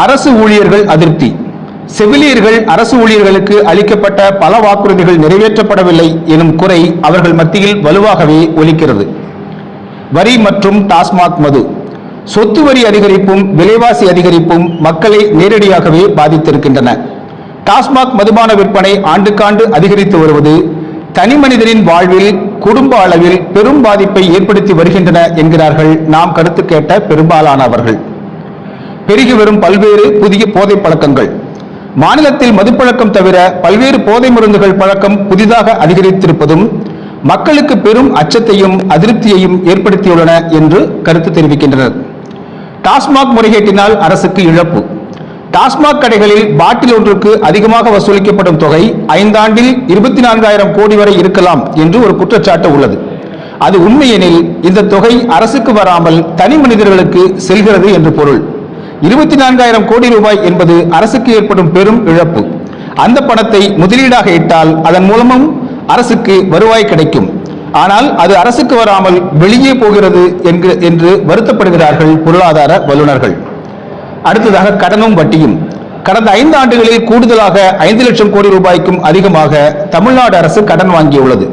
அரசு ஊழியர்கள் அதிருப்தி. செவிலியர்கள் அரசு ஊழியர்களுக்கு அளிக்கப்பட்ட பல வாக்குறுதிகள் நிறைவேற்றப்படவில்லை எனும் குறை அவர்கள் மத்தியில் வலுவாகவே ஒலிக்கிறது. வரி மற்றும் டாஸ்மாக் மது. சொத்து வரி அதிகரிப்பும் விலைவாசி அதிகரிப்பும் மக்களை நேரடியாகவே பாதித்திருக்கின்றன. டாஸ்மாக் மதுபான விற்பனை ஆண்டுக்காண்டு அதிகரித்து வருவது தனி மனிதனின் வாழ்வில் குடும்ப அளவில் பெரும் பாதிப்பை ஏற்படுத்தி வருகின்றன என்கிறார்கள் நாம் கருத்து கேட்ட பெரும்பாலானவர்கள். பெருகி வரும் பல்வேறு புதிய போதை பழக்கங்கள். மாநிலத்தில் மதுப்பழக்கம் தவிர பல்வேறு போதை மருந்துகள் பழக்கம் புதிதாக அதிகரித்திருப்பதும் மக்களுக்கு பெரும் அச்சத்தையும் அதிருப்தியையும் ஏற்படுத்தியுள்ளன என்று கருத்து தெரிவிக்கின்றனர். டாஸ்மாக் முறைகேட்டினால் அரசுக்கு இழப்பு. டாஸ்மாக் கடைகளில் பாட்டில் ஒன்றுக்கு அதிகமாக வசூலிக்கப்படும் தொகை 5 ஆண்டில் 24,000 கோடி வரை இருக்கலாம் என்று ஒரு குற்றச்சாட்டு உள்ளது. அது உண்மையெனில் இந்த தொகை அரசுக்கு வராமல் தனி மனிதர்களுக்கு செல்கிறது என்று பொருள். 24,000 கோடி ரூபாய் என்பது அரசுக்கு ஏற்படும் பெரும் இழப்பு. அந்த பணத்தை முதலீடாக இட்டால் அதன் மூலமும் அரசுக்கு வருவாய் கிடைக்கும். ஆனால் அது அரசுக்கு வராமல் வெளியே போகிறது என்று வருத்தப்படுகிறார்கள் பொருளாதார வல்லுநர்கள். அடுத்ததாக கடனும் வட்டியும். கடந்த 5 ஆண்டுகளில் கூடுதலாக 5 லட்சம் கோடி ரூபாய்க்கும் அதிகமாக தமிழ்நாடு அரசு கடன் வாங்கியுள்ளது.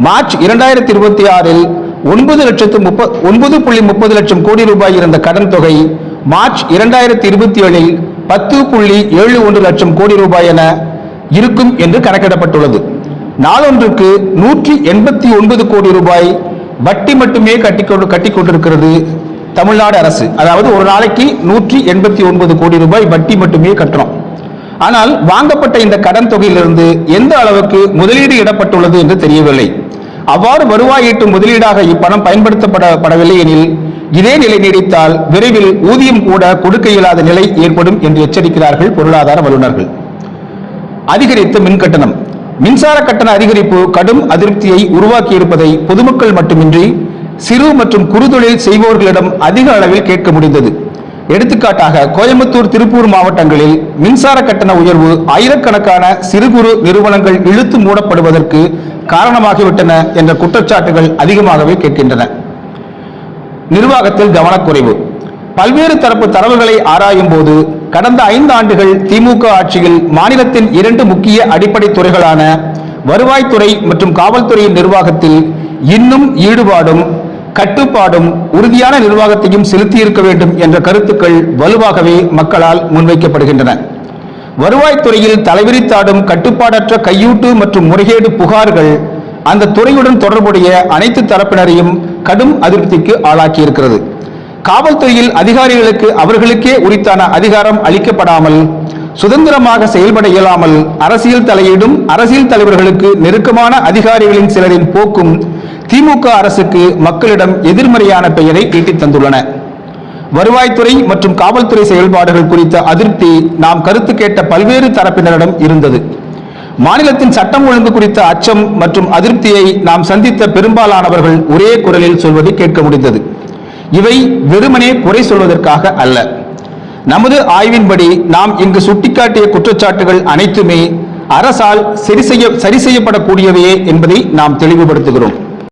மார்ச் 2026இல் 9.30 லட்சம் கோடி ரூபாய் இருந்த கடன் தொகை மார்ச் 2027இல் 10.71 லட்சம் கோடி ரூபாய் என இருக்கும் என்று கணக்கிடப்பட்டுள்ளது. நாளொன்றுக்கு 189 கோடி ரூபாய் வட்டி மட்டுமே கட்டிக் கொண்டிருக்கிறது தமிழ்நாடு அரசு. அதாவது ஒரு நாளைக்கு 189 கோடி ரூபாய் வட்டி மட்டுமே கட்டுறோம். ஆனால் வாங்கப்பட்ட இந்த கடன் தொகையிலிருந்து எந்த அளவுக்கு முதலீடு இடப்பட்டுள்ளது என்று தெரியவில்லை. அவ்வாறு வருவாய் ஈட்டும் முதலீடாக இப்பணம் பயன்படுத்தப்படவில்லை எனில் இதே நிலை நீடித்தால் விரைவில் ஊதியம் கூட கொடுக்க இயலாத நிலை ஏற்படும் என்று எச்சரிக்கிறார்கள் பொருளாதார வல்லுநர்கள். அதிகரித்த மின் கட்டணம். மின்சார கட்டண அதிகரிப்பு கடும் அதிருப்தியை உருவாக்கியிருப்பதை பொதுமக்கள் மட்டுமின்றி சிறு மற்றும் குறுதொழில் செய்பவர்களிடம் அதிக அளவில் கேட்க முடிந்தது. எடுத்துக்காட்டாக கோயம்புத்தூர், திருப்பூர் மாவட்டங்களில் மின்சார கட்டண உயர்வு ஆயிரக்கணக்கான சிறு குறு நிறுவனங்கள் இழுத்து மூடப்படுவதற்கு காரணமாகிவிட்டன என்ற குற்றச்சாட்டுகள் அதிகமாகவே கேட்கின்றன. நிர்வாகத்தில் கவனக்குறைவு. பல்வேறு தரப்பு தரவுகளை ஆராயும் போது கடந்த 5 ஆண்டுகள் திமுக ஆட்சியில் மாநிலத்தின் 2 முக்கிய அடிப்படை துறைகளான வருவாய்த்துறை மற்றும் காவல்துறையின் நிர்வாகத்தில் இன்னும் ஈடுபாடும் கட்டுப்பாடும் உறுதியான நிர்வாகத்தையும் செலுத்தியிருக்க வேண்டும் என்ற கருத்துக்கள் வலுவாகவே மக்களால் முன்வைக்கப்படுகின்றன. வருவாய்த்துறையில் தலைவிரித்தாடும் கட்டுப்பாடற்ற கையூட்டு மற்றும் முறைகேடு புகார்கள் அந்த துறையுடன் தொடர்புடைய அனைத்து தரப்பினரையும் கடும் அதிருப்திக்கு ஆளாக்கியிருக்கிறது. காவல்துறையில் அதிகாரிகளுக்கு அவர்களுக்கே உரித்தான அதிகாரம் அளிக்கப்படாமல் சுதந்திரமாக செயல்பட இயலாமல் அரசியல் தலையீடும் அரசியல் தலைவர்களுக்கு நெருக்கமான அதிகாரிகளின் சிலரின் போக்கும் திமுக அரசுக்கு மக்களிடம் எதிர்மறையான பெயரை ஈட்டித் தந்துள்ளன. வருவாய்த்துறை மற்றும் காவல்துறை செயல்பாடுகள் குறித்த அதிருப்தி நாம் கருத்து கேட்ட பல்வேறு தரப்பினரிடம் இருந்தது. மாநிலத்தின் சட்டம் ஒழுங்கு குறித்த அச்சம் மற்றும் அதிருப்தியை நாம் சந்தித்த பெரும்பாலானவர்கள் ஒரே குரலில் சொல்வதை கேட்க முடிந்தது. இவை வெறுமனே குறை சொல்வதற்காக அல்ல. நமது ஆய்வின்படி நாம் இங்கு சுட்டிக்காட்டிய குற்றச்சாட்டுகள் அனைத்துமே அரசால் சரி செய்யப்படக்கூடியவையே என்பதை நாம் தெளிவுபடுத்துகிறோம்.